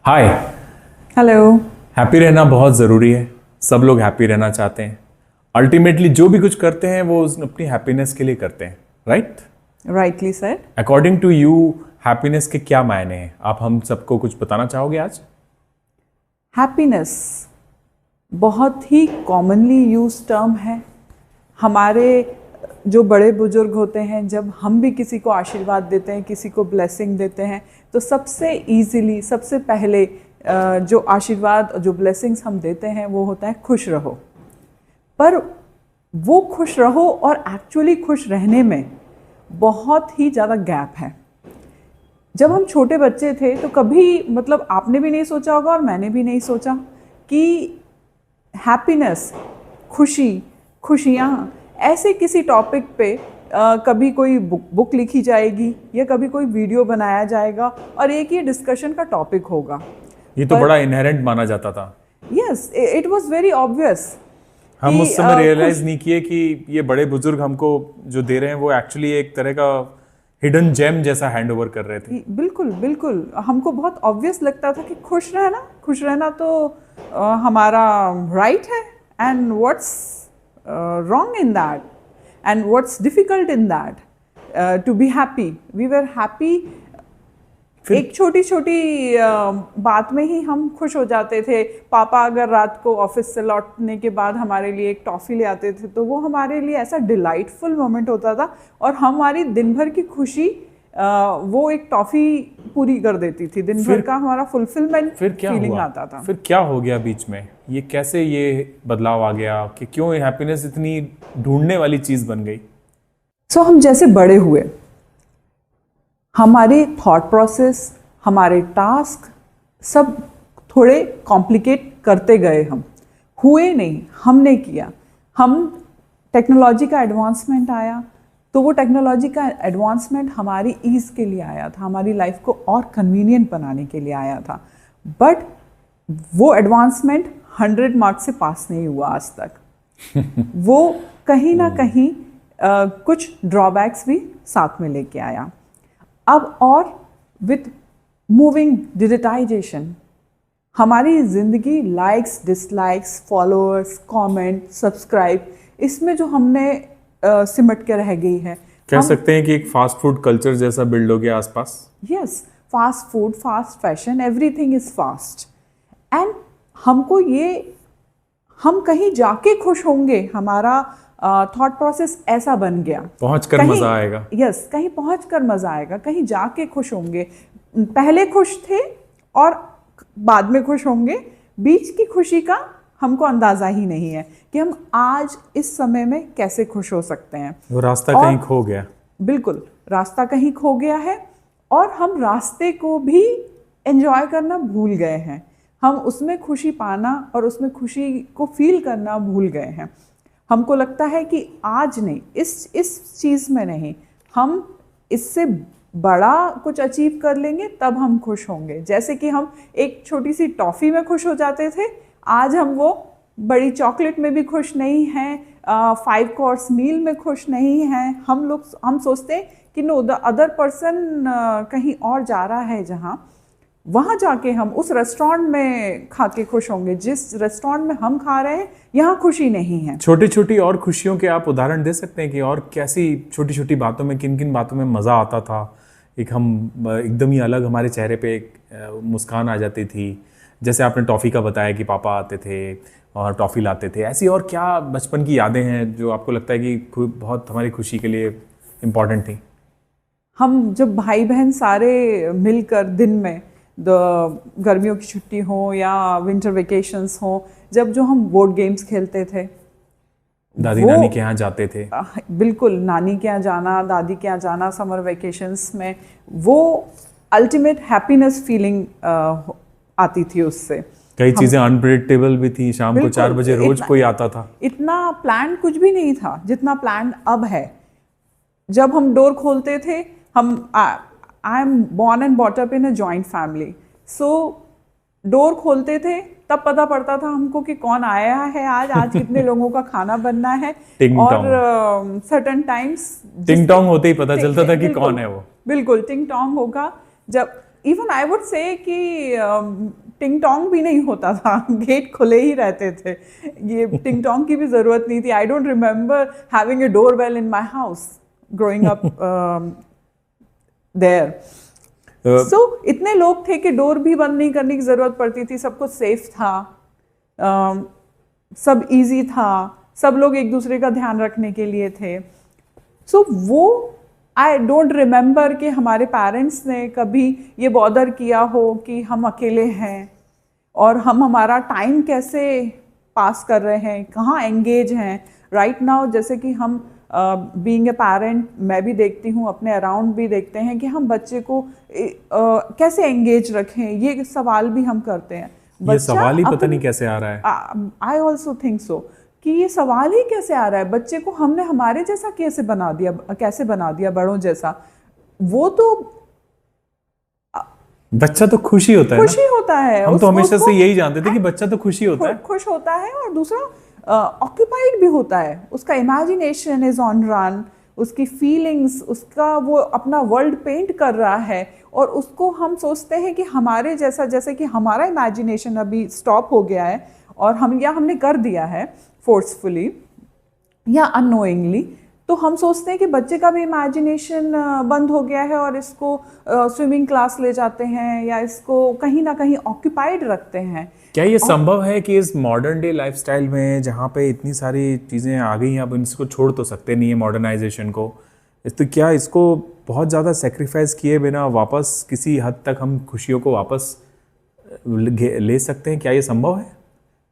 हाय। Hello. Happy रहना बहुत ज़रूरी है। सब लोग हैप्पी रहना चाहते हैं। अल्टीमेटली जो भी कुछ करते हैं वो अपनी हैप्पीनेस के लिए करते हैं, right? Rightly sir. According to you happiness के क्या मायने हैं? आप हम सबको कुछ बताना चाहोगे आज? हैप्पीनेस बहुत ही कॉमनली यूज टर्म है। हमारे जो बड़े बुजुर्ग होते हैं, जब हम भी किसी को आशीर्वाद देते हैं, किसी को ब्लेसिंग देते हैं, तो सबसे इजीली सबसे पहले जो आशीर्वाद, जो ब्लेसिंग्स हम देते हैं वो होता है खुश रहो। पर वो खुश रहो और एक्चुअली खुश रहने में बहुत ही ज़्यादा गैप है। जब हम छोटे बच्चे थे तो कभी आपने भी नहीं सोचा होगा और मैंने भी नहीं सोचा कि हैप्पीनेस, खुशियाँ ऐसे किसी टॉपिक पे कभी कोई बुक लिखी जाएगी या कभी कोई वीडियो बनाया जाएगा और एक ये डिस्कशन का टॉपिक होगा। ये तो बड़ा इनहेरेंट माना जाता था। Yes, it was very obvious. हम उस समय रियलाइज नहीं किए कि ये बड़े बुजुर्ग हमको जो दे रहे हैं वो एक्चुअली एक तरह का हिडन जेम जैसा हैंड ओवर कर रहे थे। बिल्कुल बिल्कुल, हमको बहुत ऑब्वियस लगता था कि खुश रहना तो हमारा राइट है। And what's wrong in that, and what's difficult in that, to be happy? We were happy। एक छोटी छोटी बात में ही हम खुश हो जाते थे। पापा अगर रात को ऑफिस से लौटने के बाद हमारे लिए एक टॉफ़ी ले आते थे तो वो हमारे लिए ऐसा डिलाइटफुल मोमेंट होता था और हमारी दिन भर की खुशी वो एक टॉफ़ी पूरी कर देती थी। दिन भर का हमारा फुलफिलमेंट फीलिंग आता था। फिर क्या हो गया बीच में? ये कैसे ये बदलाव आ गया कि क्यों हैप्पीनेस इतनी ढूंढने वाली चीज बन गई? हम जैसे बड़े हुए, हमारे थॉट प्रोसेस, हमारे टास्क सब थोड़े कॉम्प्लिकेट करते गए। हम हुए नहीं, हमने किया। टेक्नोलॉजी का एडवांसमेंट आया तो वो टेक्नोलॉजी का एडवांसमेंट हमारी ईज़ के लिए आया था, हमारी लाइफ को और कन्वीनियंट बनाने के लिए आया था। बट वो एडवांसमेंट 100 मार्क्स से पास नहीं हुआ आज तक। वो कहीं ना कहीं कुछ ड्रॉबैक्स भी साथ में लेके आया। अब और विथ मूविंग डिजिटाइजेशन हमारी ज़िंदगी likes, dislikes, followers, comment, subscribe, इसमें जो हमने सिमट के रह गई है। कह सकते हैं कि एक फास्ट फूड कल्चर जैसा बिल्ड हो गया आसपास। Yes, fast food, fast fashion, everything is fast. And हमको ये, हम कहीं जाके खुश होंगे, हमारा थॉट प्रोसेस ऐसा बन गया। पहुंचकर मजा आएगा। यस, कहीं पहुंचकर मजा आएगा, कहीं जाके खुश होंगे। पहले खुश थे और बाद में खुश होंगे। बीच की खुशी का हमको अंदाजा ही नहीं है कि हम आज इस समय में कैसे खुश हो सकते हैं। वो रास्ता कहीं खो गया। बिल्कुल, रास्ता कहीं खो गया है और हम रास्ते को भी एंजॉय करना भूल गए हैं। हम उसमें खुशी पाना और उसमें खुशी को फील करना भूल गए हैं। हमको लगता है कि आज नहीं, इस चीज़ में नहीं, हम इससे बड़ा कुछ अचीव कर लेंगे तब हम खुश होंगे। जैसे कि हम एक छोटी सी टॉफ़ी में खुश हो जाते थे, आज हम वो बड़ी चॉकलेट में भी खुश नहीं हैं, 5 कोर्स मील में खुश नहीं हैं। हम सोचते हैं कि नो, द अदर पर्सन कहीं और जा रहा है, जहाँ वहाँ जाके हम उस रेस्टोरेंट में खा के खुश होंगे। जिस रेस्टोरेंट में हम खा रहे हैं यहाँ खुशी नहीं है। छोटी छोटी और खुशियों के आप उदाहरण दे सकते हैं कि और कैसी छोटी छोटी बातों में, किन किन बातों में मज़ा आता था? हम एकदम ही अलग, हमारे चेहरे पे एक मुस्कान आ जाती थी। जैसे आपने टॉफ़ी का बताया कि पापा आते थे और टॉफ़ी लाते थे। ऐसी और क्या बचपन की यादें हैं जो आपको लगता है कि बहुत हमारी खुशी के लिए इम्पॉर्टेंट थी? हम जब भाई बहन सारे मिलकर दिन में, गर्मियों की छुट्टी हो या विंटर वेकेशंस हो, जो हम बोर्ड गेम्स खेलते थे, दादी नानी के यहाँ जाते थे। बिल्कुल, नानी के यहाँ जाना, दादी के यहाँ जाना समर वेकेशंस में, वो अल्टीमेट हैप्पीनेस फीलिंग आती थी उससे। कई चीज़ें अनप्रेडिक्टेबल भी थी। शाम को 4 बजे रोज कोई आता था। इतना प्लान कुछ भी नहीं था जितना प्लान अब है। जब हम डोर खोलते थे, I am born and bought up in a joint family, so door खोलते थे तब पता पड़ता था हमको कि कौन आया है, आज कितने लोगों का खाना बनना है। और सर्टन टाइम्स टिंग टोंग होते ही पता चलता था कि कौन है वो। बिल्कुल, टिंग टोंग होगा। जब इवन आई वुड से कि टिंग टोंग भी नहीं होता था, गेट खुले ही रहते थे, ये टिंग टोंग की भी ज़रूरत नहीं थी. I don't remember having a door bell in my house growing up there. So इतने लोग थे कि डोर भी बंद नहीं करने की ज़रूरत पड़ती थी, सब कुछ सेफ था, सब इजी था, सब लोग एक दूसरे का ध्यान रखने के लिए थे. सो वो आई डोंट रिमेंबर कि हमारे पेरेंट्स ने कभी ये बॉदर किया हो कि हम अकेले हैं और हम हमारा टाइम कैसे पास कर रहे हैं, कहाँ एंगेज हैं. राइट नाउ जैसे कि हम बीइंग ए पेरेंट, मैं भी देखती हूँ, अपने अराउंड भी देखते हैं कि हम बच्चे को कैसे एंगेज रखें, ये सवाल भी हम करते हैं. ये सवाल ही पता नहीं कैसे आ रहा है. आई ऑल्सो थिंक सो कि ये सवाल ही कैसे आ रहा है. बच्चे को हमने हमारे जैसा कैसे बना दिया, बड़ों जैसा. वो तो बच्चा तो खुशी होता है, खुशी होता है. हम तो हमेशा से यही जानते थे कि बच्चा तो खुशी होता है, खुश होता है. और दूसरा ऑक्यूपाइड भी होता है, उसका इमेजिनेशन इज ऑन रन, उसकी फीलिंग्स, उसका वो अपना वर्ल्ड पेंट कर रहा है. और उसको हम सोचते हैं कि हमारे जैसा, जैसे कि हमारा इमेजिनेशन अभी स्टॉप हो गया है और हमने कर दिया है फोर्सफुली या अननोइंगली, तो हम सोचते हैं कि बच्चे का भी इमेजिनेशन बंद हो गया है और इसको स्विमिंग क्लास ले जाते हैं या इसको कहीं ना कहीं ऑक्यूपाइड रखते हैं. क्या ये संभव है कि इस मॉडर्न डे लाइफस्टाइल में जहाँ पे इतनी सारी चीज़ें आ गई हैं, अब इसको छोड़ तो सकते नहीं है मॉडर्नाइजेशन को, तो क्या इसको बहुत ज़्यादा सेक्रीफाइस किए बिना वापस किसी हद तक हम खुशियों को वापस ले सकते हैं? क्या ये संभव है?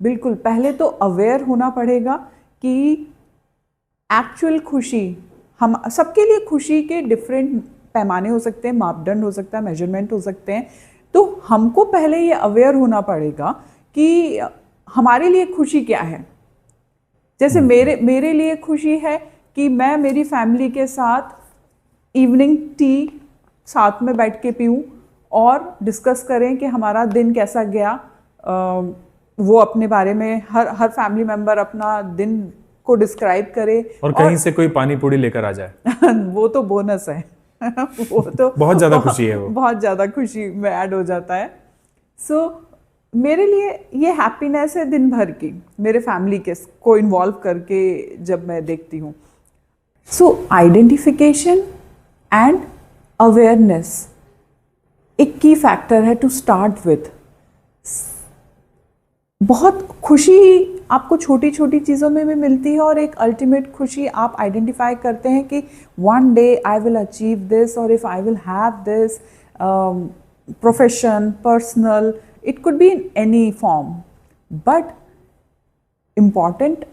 बिल्कुल. पहले तो अवेयर होना पड़ेगा कि एक्चुअल खुशी, हम सबके लिए खुशी के डिफरेंट पैमाने हो सकते हैं, मापदंड हो सकता है, मेजरमेंट हो सकते हैं. तो हमको पहले ये अवेयर होना पड़ेगा कि हमारे लिए खुशी क्या है. जैसे मेरे लिए खुशी है कि मैं मेरी फैमिली के साथ इवनिंग टी साथ में बैठ के पीऊँ और डिस्कस करें कि हमारा दिन कैसा गया. वो अपने बारे में हर फैमिली मेम्बर अपना दिन को डिस्क्राइब करे और कहीं से कोई पानी पूरी लेकर आ जाए वो तो बोनस है. वो तो बहुत ज़्यादा खुशी है, वो बहुत ज़्यादा खुशी में ऐड हो जाता है. सो मेरे लिए ये हैप्पीनेस है दिन भर की, मेरे फैमिली के को इन्वॉल्व करके जब मैं देखती हूँ. सो आइडेंटिफिकेशन एंड अवेयरनेस एक की फैक्टर है टू स्टार्ट विथ. बहुत खुशी आपको छोटी छोटी चीज़ों में भी मिलती है और एक अल्टीमेट खुशी आप आइडेंटिफाई करते हैं कि one day I will achieve this, और if I will have this profession, personal, it could be in any form. But important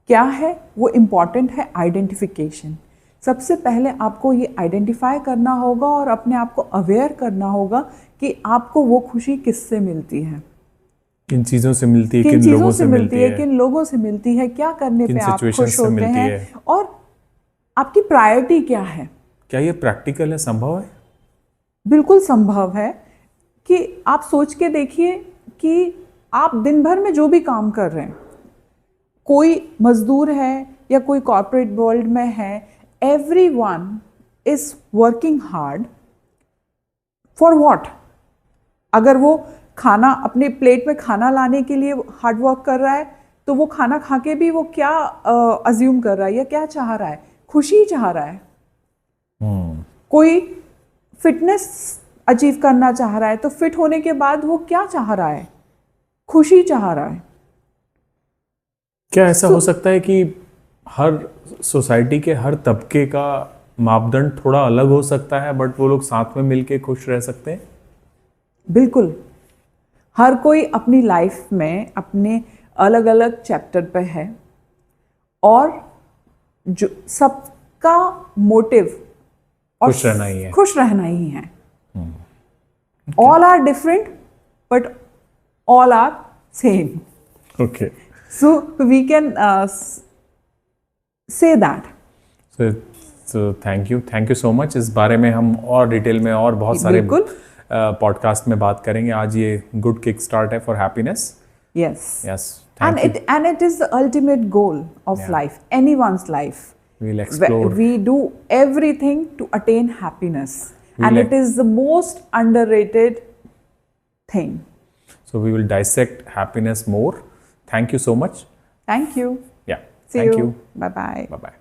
क्या है? वो इम्पॉर्टेंट है आइडेंटिफिकेशन. सबसे पहले आपको ये आइडेंटिफाई करना होगा और अपने आप को अवेयर करना होगा कि आपको वो खुशी किससे मिलती है, किन चीज़ों से मिलती है, किन लोगों से मिलती है, किन लोगों से मिलती है, क्या करने पे आप खुश होते हैं और आपकी प्रायोरिटी क्या है. क्या ये प्रैक्टिकल है, संभव है? बिल्कुल संभव है. कि आप सोच के देखिए कि आप दिन भर में जो भी काम कर रहे हैं, कोई मजदूर है या कोई कॉर्पोरेट वर्ल्ड में है, everyone is working hard for what? अगर वो खाना अपने प्लेट में खाना लाने के लिए हार्ड वर्क कर रहा है तो वो खाना खा के भी वो क्या अज्यूम कर रहा है या क्या चाह रहा है? खुशी चाह रहा है. कोई फिटनेस अचीव करना चाह रहा है तो फिट होने के बाद वो क्या चाह रहा है? खुशी चाह रहा है. क्या ऐसा हो सकता है कि हर सोसाइटी के हर तबके का मापदंड थोड़ा अलग हो सकता है बट वो लोग साथ में मिलके खुश रह सकते हैं? बिल्कुल. हर कोई अपनी लाइफ में अपने अलग अलग चैप्टर पे है और जो सबका मोटिव खुश रहना ही है. खुश रहना ही है. All are different but all are same. Okay. So we can say that. So thank you so much. इस बारे में हम और डिटेल में और बहुत सारे पॉडकास्ट में बात करेंगे. आज ये गुड किक स्टार्ट है for happiness. Yes. And it is the ultimate goal of life, anyone's life. We'll explore. We do everything to attain happiness. and it is the most underrated thing. So we will dissect happiness more. Thank you so much. Thank you. Yeah. See Thank you. you. Bye bye. Bye bye.